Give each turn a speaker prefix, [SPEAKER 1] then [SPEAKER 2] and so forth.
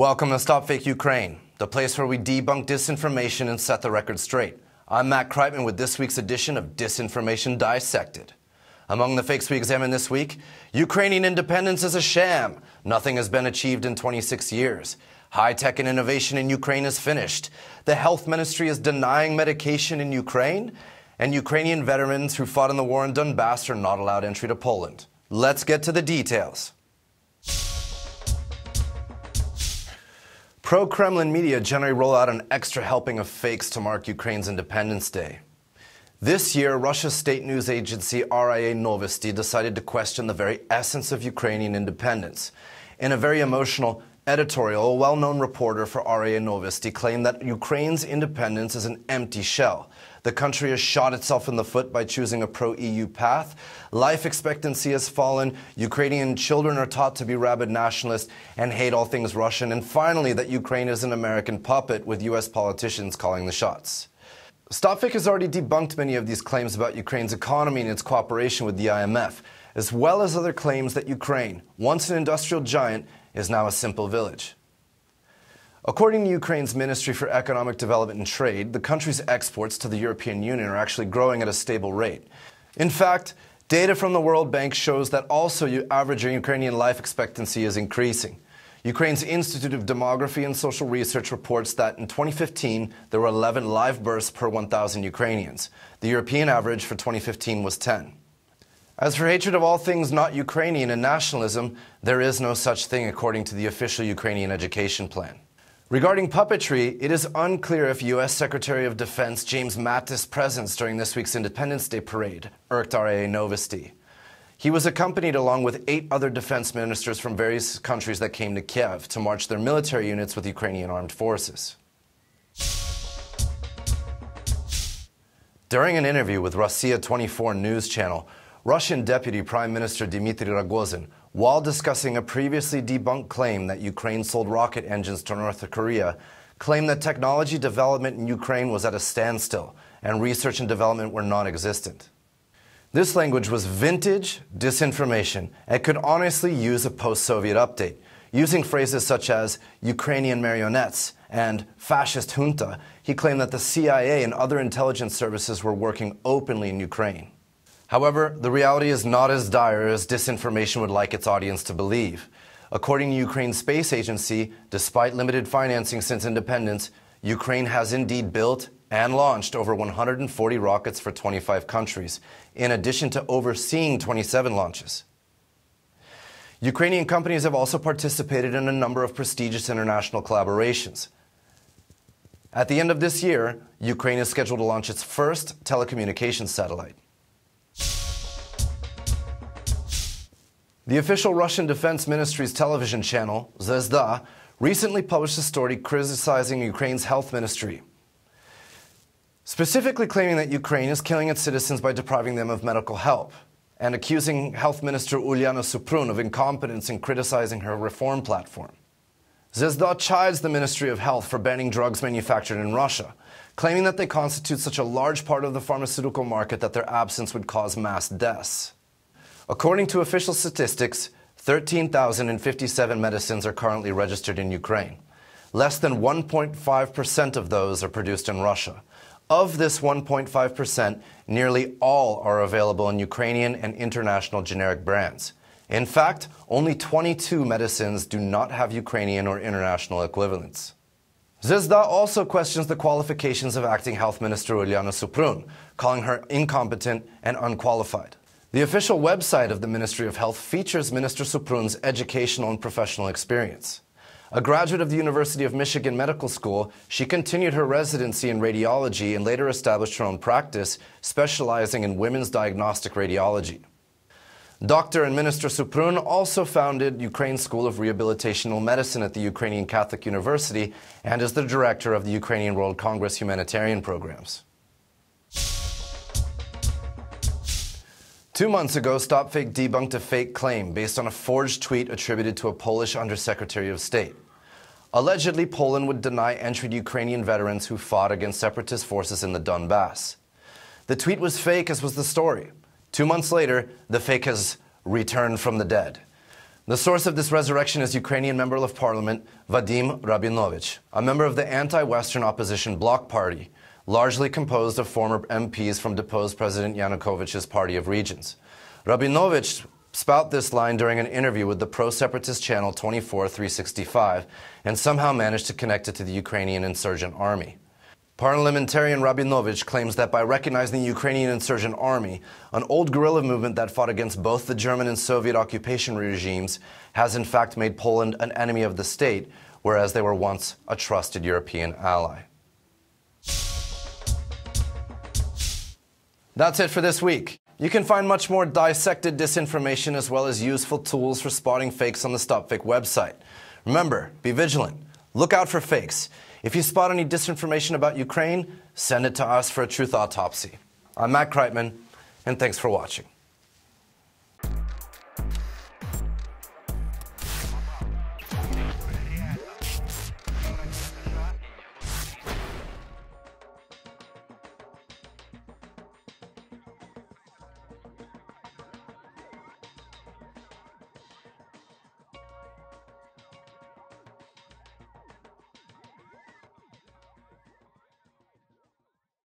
[SPEAKER 1] Welcome to StopFake Ukraine, the place where we debunk disinformation and set the record straight. I'm Matt Kriteman with this week's edition of Disinformation Dissected. Among the fakes we examine this week, Ukrainian independence is a sham. Nothing has been achieved in 26 years. High-tech and innovation in Ukraine is finished. The health ministry is denying medication in Ukraine. And Ukrainian veterans who fought in the war in Donbas are not allowed entry to Poland. Let's get to the details. Pro-Kremlin media generally roll out an extra helping of fakes to mark Ukraine's Independence Day. This year, Russia's state news agency RIA Novosti decided to question the very essence of Ukrainian independence. In a very emotional editorial, a well-known reporter for RIA Novosti claimed that Ukraine's independence is an empty shell. The country has shot itself in the foot by choosing a pro-EU path. Life expectancy has fallen. Ukrainian children are taught to be rabid nationalists and hate all things Russian. And finally, that Ukraine is an American puppet with U.S. politicians calling the shots. StopFake has already debunked many of these claims about Ukraine's economy and its cooperation with the IMF, as well as other claims that Ukraine, once an industrial giant, is now a simple village. According to Ukraine's Ministry for Economic Development and Trade, the country's exports to the European Union are actually growing at a stable rate. In fact, data from the World Bank shows that also average Ukrainian life expectancy is increasing. Ukraine's Institute of Demography and Social Research reports that in 2015, there were 11 live births per 1,000 Ukrainians. The European average for 2015 was 10. As for hatred of all things not Ukrainian and nationalism, there is no such thing according to the official Ukrainian education plan. Regarding puppetry, it is unclear if U.S. Secretary of Defense James Mattis' presence during this week's Independence Day parade irked RIA Novosti. He was accompanied along with 8 other defense ministers from various countries that came to Kiev to march their military units with Ukrainian armed forces. During an interview with Russia 24 news channel, Russian Deputy Prime Minister Dmitry Rogozin, while discussing a previously debunked claim that Ukraine sold rocket engines to North Korea, claimed that technology development in Ukraine was at a standstill and research and development were non-existent. This language was vintage disinformation and could honestly use a post-Soviet update. Using phrases such as Ukrainian marionettes and fascist junta, he claimed that the CIA and other intelligence services were working openly in Ukraine. However, the reality is not as dire as disinformation would like its audience to believe. According to Ukraine's space agency, despite limited financing since independence, Ukraine has indeed built and launched over 140 rockets for 25 countries, in addition to overseeing 27 launches. Ukrainian companies have also participated in a number of prestigious international collaborations. At the end of this year, Ukraine is scheduled to launch its first telecommunications satellite. The official Russian Defense Ministry's television channel, Zvezda, recently published a story criticizing Ukraine's health ministry, specifically claiming that Ukraine is killing its citizens by depriving them of medical help, and accusing Health Minister Ulyana Suprun of incompetence in criticizing her reform platform. Zvezda chides the Ministry of Health for banning drugs manufactured in Russia, claiming that they constitute such a large part of the pharmaceutical market that their absence would cause mass deaths. According to official statistics, 13,057 medicines are currently registered in Ukraine. Less than 1.5% of those are produced in Russia. Of this 1.5%, nearly all are available in Ukrainian and international generic brands. In fact, only 22 medicines do not have Ukrainian or international equivalents. Zvezda also questions the qualifications of acting Health Minister Ulyana Suprun, calling her incompetent and unqualified. The official website of the Ministry of Health features Minister Suprun's educational and professional experience. A graduate of the University of Michigan Medical School, she continued her residency in radiology and later established her own practice, specializing in women's diagnostic radiology. Dr. and Minister Suprun also founded Ukraine's School of Rehabilitational Medicine at the Ukrainian Catholic University and is the director of the Ukrainian World Congress humanitarian programs. 2 months ago, StopFake debunked a fake claim based on a forged tweet attributed to a Polish Undersecretary of State. Allegedly, Poland would deny entry to Ukrainian veterans who fought against separatist forces in the Donbas. The tweet was fake, as was the story. 2 months later, the fake has returned from the dead. The source of this resurrection is Ukrainian Member of Parliament Vadim Rabinovich, a member of the anti-Western opposition Bloc Party, largely composed of former MPs from deposed President Yanukovych's Party of Regions. Rabinovich spout this line during an interview with the pro-separatist channel 24/365 and somehow managed to connect it to the Ukrainian insurgent army. Parliamentarian Rabinovich claims that by recognizing the Ukrainian insurgent army, an old guerrilla movement that fought against both the German and Soviet occupation regimes, has in fact made Poland an enemy of the state, whereas they were once a trusted European ally. That's it for this week. You can find much more dissected disinformation as well as useful tools for spotting fakes on the StopFake website. Remember, be vigilant. Look out for fakes. If you spot any disinformation about Ukraine, send it to us for a truth autopsy. I'm Matt Kriteman, and thanks for watching.